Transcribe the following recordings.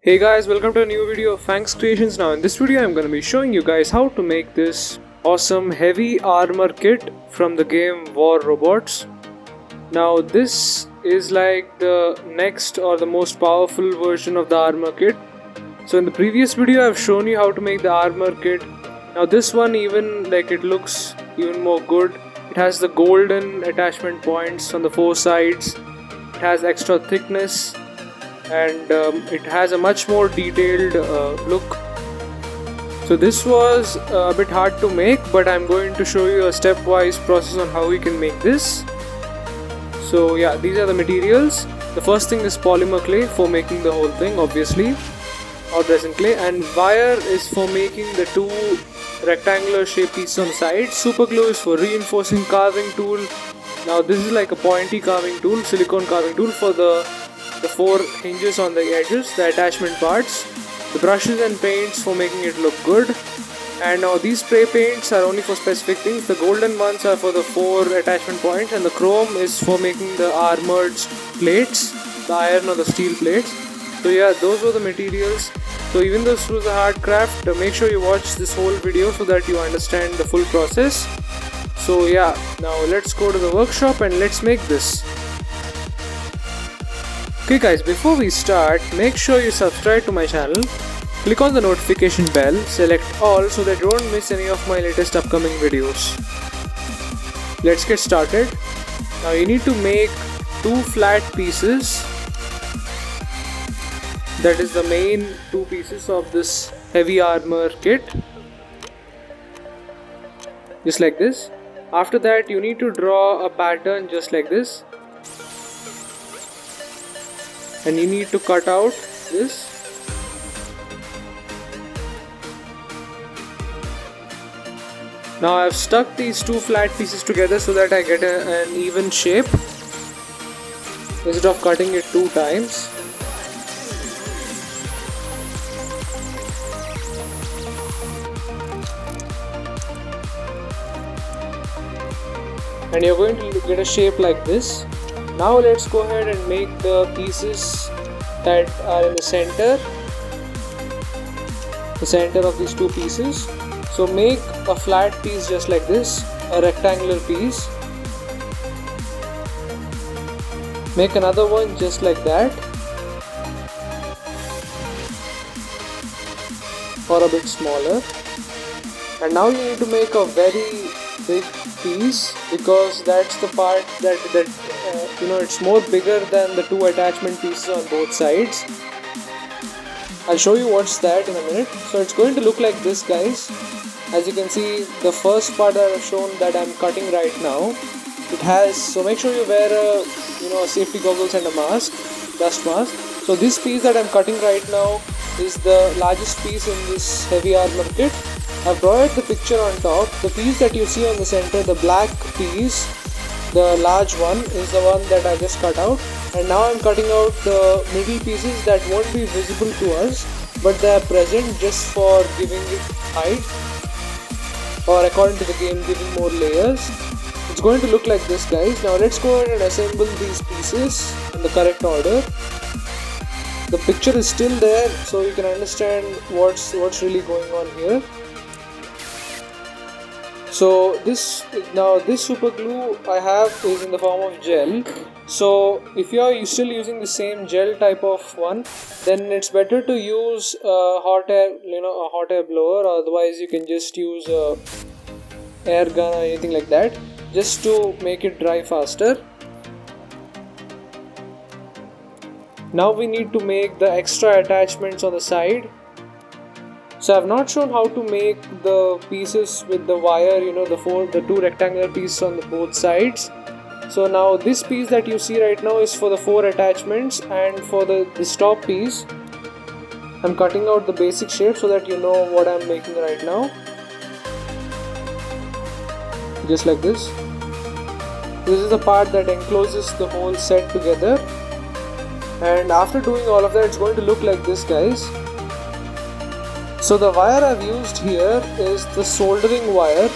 Hey guys, welcome to a new video of Fangs Creations. Now in this video I'm going to be showing you guys how to make this awesome heavy armor kit from the game War Robots. Now this is like the next or the most powerful version of the armor kit. So in the previous video I've shown you how to make the armor kit. Now this one even it looks even more good. It has the golden attachment points on the four sides. It has extra thickness. And it has a much more detailed look. So this was a bit hard to make, but I'm going to show you a stepwise process on how we can make this. So yeah, these are the materials. The first thing is polymer clay for making the whole thing, obviously, or resin clay, and wire is for making the two rectangular shaped pieces on the side. Super glue is for reinforcing carving tool. Now this is like a pointy carving tool, silicone carving tool for the four hinges on the edges, the attachment parts. The brushes and paints for making it look good. And now these spray paints are only for specific things. The golden ones are for the four attachment points, and the chrome is for making the armored plates, the iron or the steel plates. So yeah, those were the materials. So even though this was a hard craft, make sure you watch this whole video so that you understand the full process. So yeah, now let's go to the workshop and let's make this. Okay guys, before we start, make sure you subscribe to my channel, click on the notification bell, select all so that you don't miss any of my latest upcoming videos. Let's get started. Now you need to make two flat pieces. That is the main two pieces of this heavy armor kit. Just like this. After that you need to draw a pattern just like this. And you need to cut out this. Now I've stuck these two flat pieces together so that I get an even shape instead of cutting it two times. And you're going to get a shape like this. Now let's go ahead and make the pieces that are in the center of these two pieces. So make a flat piece just like this, a rectangular piece. Make another one just like that, or a bit smaller. And now you need to make a very big piece, because that's the part that it's more bigger than the two attachment pieces on both sides. I'll show you what's that in a minute. So it's going to look like this, guys. As you can see, the first part that I've shown that I'm cutting right now, it has, so make sure you wear a safety goggles and a mask, dust mask. So this piece that I'm cutting right now is the largest piece in this heavy armor kit. I've brought the picture on top. The piece that you see on the center, the black piece, the large one, is the one that I just cut out. And now I'm cutting out the middle pieces that won't be visible to us, but they are present just for giving it height, or according to the game, giving more layers. It's going to look like this, guys. Now let's go ahead and assemble these pieces in the correct order. The picture is still there, so you can understand what's really going on here. So this super glue I have is in the form of gel. So if you are still using the same gel type of one, then it's better to use a hot air blower, or otherwise you can just use a air gun or anything like that, just to make it dry faster. Now we need to make the extra attachments on the side. So I've not shown how to make the pieces with the wire, the two rectangular pieces on the both sides. So now this piece that you see right now is for the four attachments, and for this top piece, I'm cutting out the basic shape so that you know what I'm making right now. Just like this. This is the part that encloses the whole set together. And after doing all of that, it's going to look like this, guys. So the wire I've used here is the soldering wire.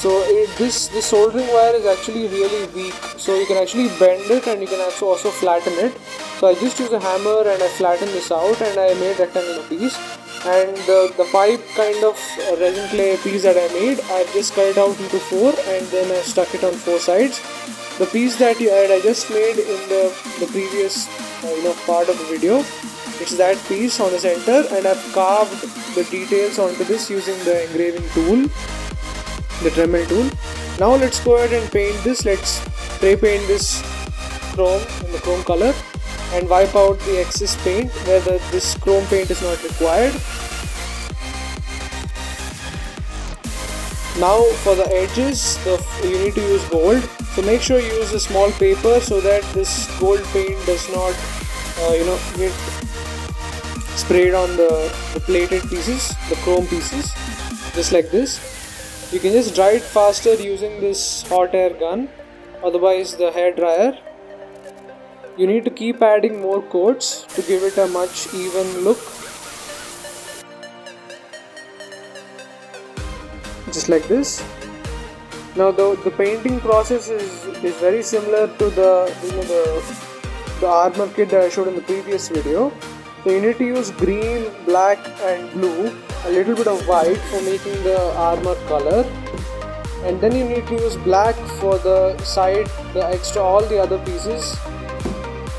This soldering wire is actually really weak, so you can actually bend it and you can also flatten it. So I just use a hammer and I flatten this out and I made a rectangular piece. And the pipe kind of resin clay piece that I made, I just cut it out into 4 and then I stuck it on 4 sides. The piece that I just made in the previous part of the video, it's that piece on the center, and I've carved the details onto this using the engraving tool, the Dremel tool. Now let's go ahead and paint this. Let's spray paint this chrome in the chrome color and wipe out the excess paint where this chrome paint is not required. Now for the edges, you need to use gold. So make sure you use a small paper so that this gold paint does not get sprayed on the plated pieces, the chrome pieces, just like this. You can just dry it faster using this hot air gun, otherwise the hair dryer. You need to keep adding more coats to give it a much even look, just like this. Now the painting process is very similar to the armor kit that I showed in the previous video. So you need to use green, black and blue, a little bit of white for making the armor color, and then you need to use black for the side, all the other pieces,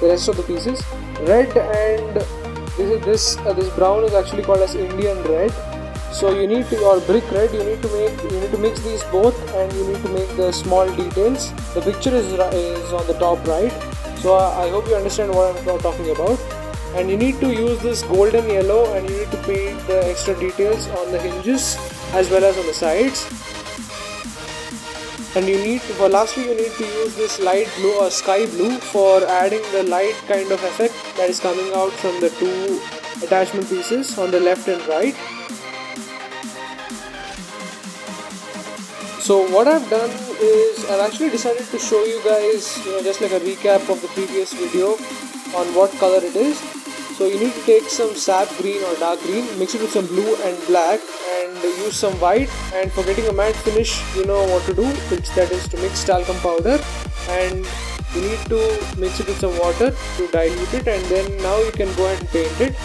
the rest of the pieces. Red and this brown is actually called as Indian red. So you need to, or brick red, you need to mix these both, and you need to make the small details. The picture is on the top right, so I hope you understand what I'm talking about. And you need to use this golden yellow, and you need to paint the extra details on the hinges as well as on the sides. And lastly you need to use this light blue or sky blue for adding the light kind of effect that is coming out from the 2 attachment pieces on the left and right. So what I've done is I've actually decided to show you guys just like a recap of the previous video on what color it is. So you need to take some sap green or dark green, mix it with some blue and black, and use some white. And for getting a matte finish, you know what to do, that is to mix talcum powder, and you need to mix it with some water to dilute it, and then now you can go ahead and paint it.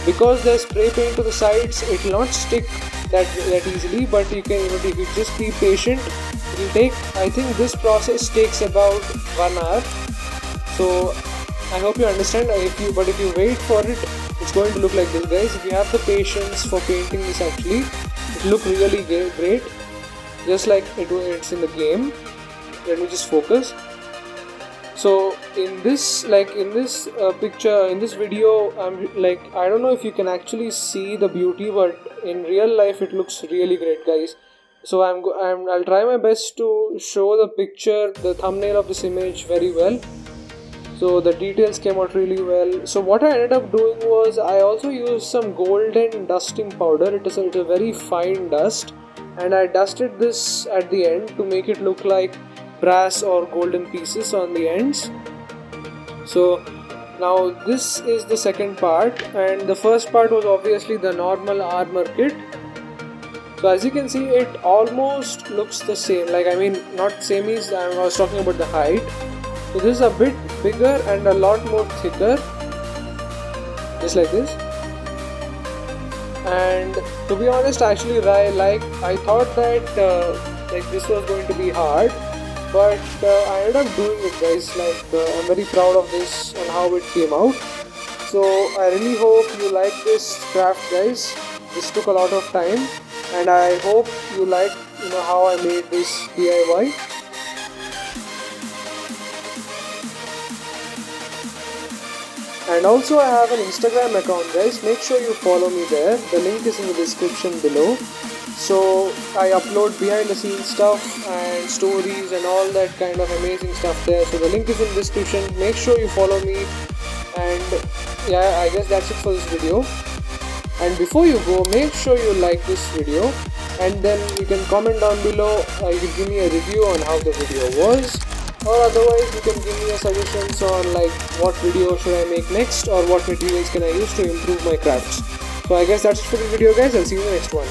Because there's spray paint to the sides, it will not stick that easily, but you can, if you just be patient, it will take, I think this process takes about 1 hour. So I hope you understand. But if you wait for it, it's going to look like this, guys. If you have the patience for painting this, actually it will look really great, just like it's in the game. Let me just focus. So in this picture, in this video, I don't know if you can actually see the beauty, but in real life it looks really great, guys. So I'll try my best to show the picture, the thumbnail of this image very well. So the details came out really well. So what I ended up doing was I also used some golden dusting powder. It's a very fine dust, and I dusted this at the end to make it look like brass or golden pieces on the ends. So now this is the second part, and the first part was obviously the normal armor kit. So as you can see, it almost looks the same, not same is, I was talking about the height. So this is a bit bigger and a lot more thicker, just like this. And to be honest, actually I thought that this was going to be hard, but I ended up doing it, guys. I'm very proud of this and how it came out. So I really hope you like this craft, guys. This took a lot of time, and I hope you like how I made this DIY. And also I have an Instagram account, guys. Make sure you follow me there. The link is in the description below. So I upload behind the scenes stuff and stories and all that kind of amazing stuff there. So the link is in the description. Make sure you follow me. And yeah, I guess that's it for this video. And before you go, make sure you like this video, and then you can comment down below. You can give me a review on how the video was, or otherwise you can give me a suggestions on what video should I make next, or what materials can I use to improve my crafts. So I guess that's it for the video, guys. I'll see you in the next one.